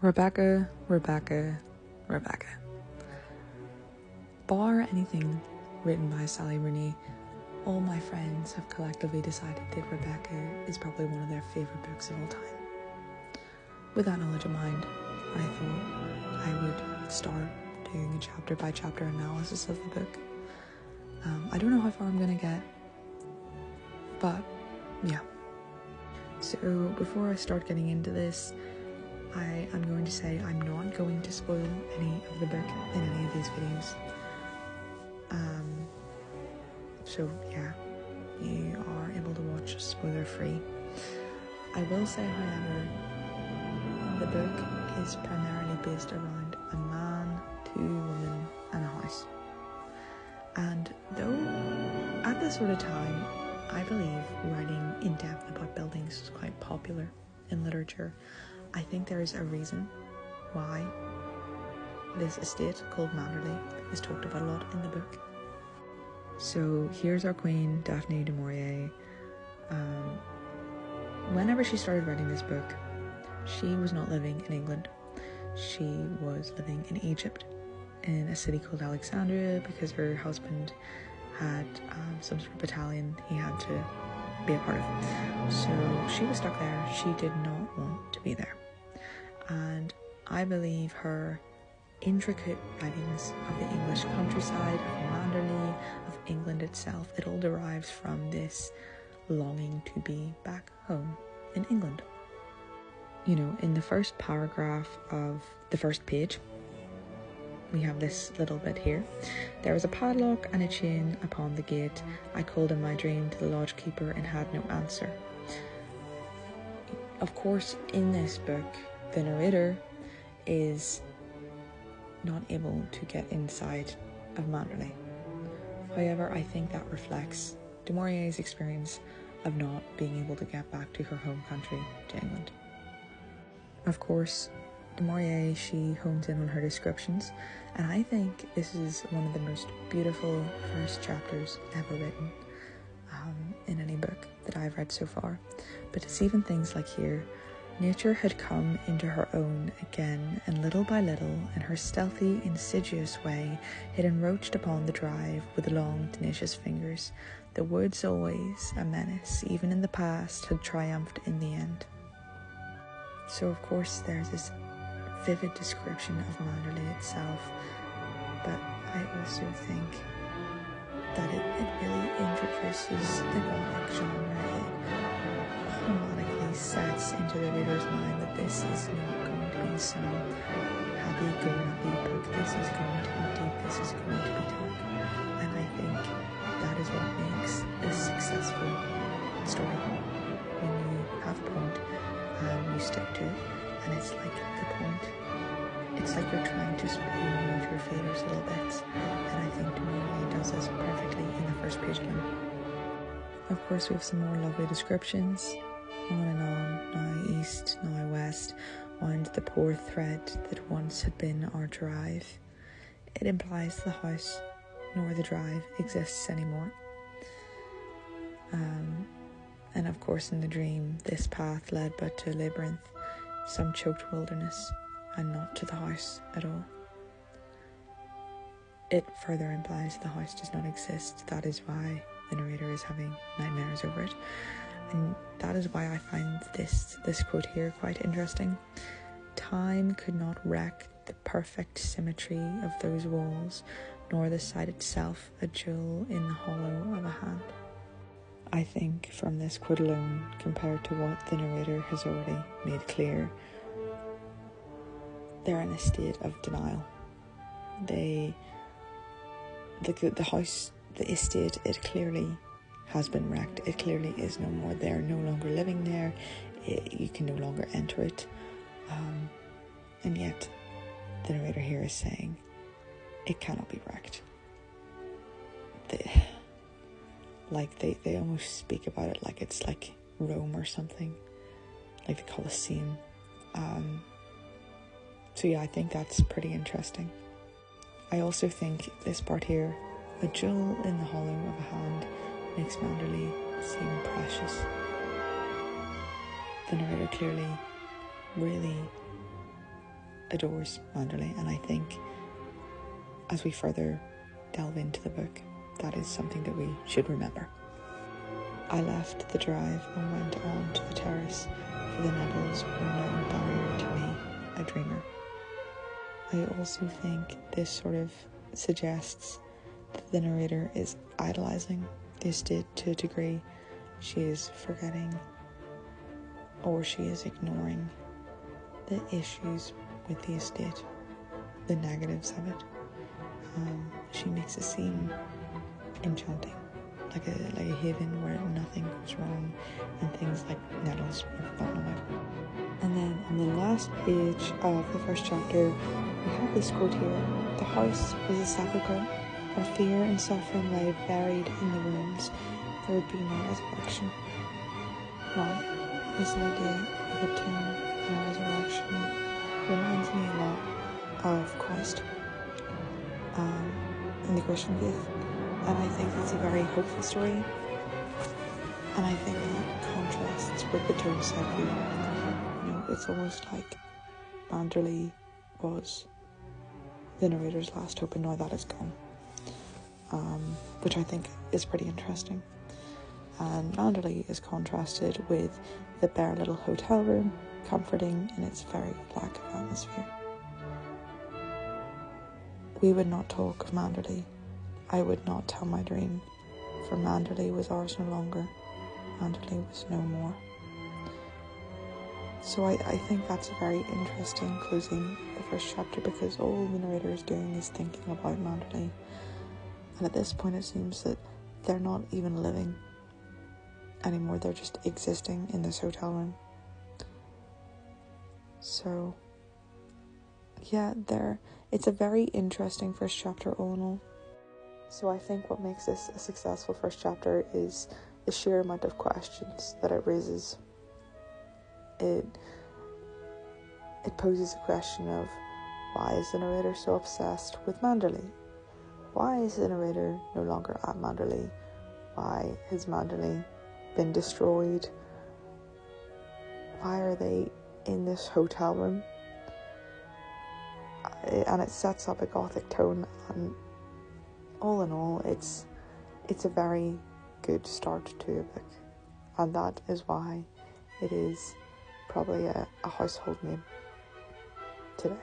Rebecca, Rebecca, Rebecca. Bar anything written by Sally Rooney, all my friends have collectively decided that Rebecca is probably one of their favourite books of all time. With that knowledge in mind, I thought I would start doing a chapter by chapter analysis of the book. I don't know how far I'm gonna get, but yeah. So before I start getting into this, I am going to say I'm not going to spoil any of the book in any of these videos. So yeah, you are able to watch spoiler free. I will say, however, the book is primarily based around a man, 2 women, and a house. And though at this sort of time, I believe writing in depth about buildings is quite popular in literature, I think there is a reason why this estate called Manderley is talked about a lot in the book. So here's our queen, Daphne du Maurier. Whenever she started writing this book, she was not living in England. She was living in Egypt, in a city called Alexandria, because her husband had some sort of battalion he had to be a part of. So she was stuck there. She did not want to be there. And I believe her intricate writings of the English countryside, of Manderley, of England itself, it all derives from this longing to be back home in England. You know, in the first paragraph of the first page, we have this little bit here. There was a padlock and a chain upon the gate. I called in my dream to the lodge keeper and had no answer. Of course, in this book, the narrator is not able to get inside of Manderley. However, I think that reflects du Maurier's experience of not being able to get back to her home country, to England. Of course, du Maurier, she hones in on her descriptions, and I think this is one of the most beautiful first chapters ever written in any book that I've read so far. But it's even things like here: nature had come into her own again, and little by little, in her stealthy, insidious way, had encroached upon the drive with long, tenacious fingers. The woods, always a menace, even in the past, had triumphed in the end. So of course there's this vivid description of Manderley itself, but I also think that it really introduces the Gothic genre. It automatically sets into the reader's mind that this is not going to be some happy-go-lucky book. This is going to be deep, this is going to be dark. And I think that is what makes a successful story. When you have a point and you stick to it, and it's like the point, it's like you're trying to spoon with your fingers little bits, and I think du Maurier does this perfectly in the first page alone. Of course, we have some more lovely descriptions. On and on, now east, now west, winds the poor thread that once had been our drive. It implies the house nor the drive exists anymore. And of course, in the dream, this path led but to a labyrinth, some choked wilderness, and not to the house at all. It further implies the house does not exist. That is why the narrator is having nightmares over it. And that is why I find this quote here quite interesting. Time could not wreck the perfect symmetry of those walls, nor the sight itself a jewel in the hollow of a hand. I think from this quote alone, compared to what the narrator has already made clear, they're in a state of denial. The house, the estate, it clearly has been wrecked. It clearly is no more. They're no longer living there. You can no longer enter it. And yet, the narrator here is saying, it cannot be wrecked. They almost speak about it like it's like Rome or something, like the Colosseum. So yeah, I think that's pretty interesting. I also think this part here, a jewel in the hollow of a hand, makes Manderley seem precious. The narrator clearly really adores Manderley, and I think as we further delve into the book, that is something that we should remember. I left the drive and went on to the terrace, for the Nettles were no barrier to me, a dreamer. I also think this sort of suggests that the narrator is idolizing the estate to a degree. She is forgetting, or she is ignoring, the issues with the estate, the negatives of it. She makes it seem enchanting, like a haven where nothing goes wrong and things like Nettles are forgotten about. And then on the last page of the first chapter, we have this quote here: "The house was a sepulchre, where fear and suffering lay buried in the ruins. There would be no resurrection." Now, this idea of a tomb and a resurrection reminds me a lot of Christ in the Christian faith, and I think that's a very hopeful story, and I think that contrasts with the tone set here. You know, it's almost like Manderley was the narrator's last hope, and now that is gone, which I think is pretty interesting. And Manderley is contrasted with the bare little hotel room, comforting in its very lack of atmosphere. We would not talk of Manderley. I would not tell my dream, for Manderley was ours no longer. Manderley was no more. So I think that's a very interesting closing the first chapter, because all the narrator is doing is thinking about Manderley. And at this point it seems that they're not even living anymore, they're just existing in this hotel room. So yeah, it's a very interesting first chapter all in all. So I think what makes this a successful first chapter is the sheer amount of questions that it raises. It poses a question of, why is the narrator so obsessed with Manderley? Why is the narrator no longer at Manderley? Why has Manderley been destroyed? Why are they in this hotel room? And it sets up a gothic tone, and all in all, it's a very good start to a book, and that is why it is probably a household name today.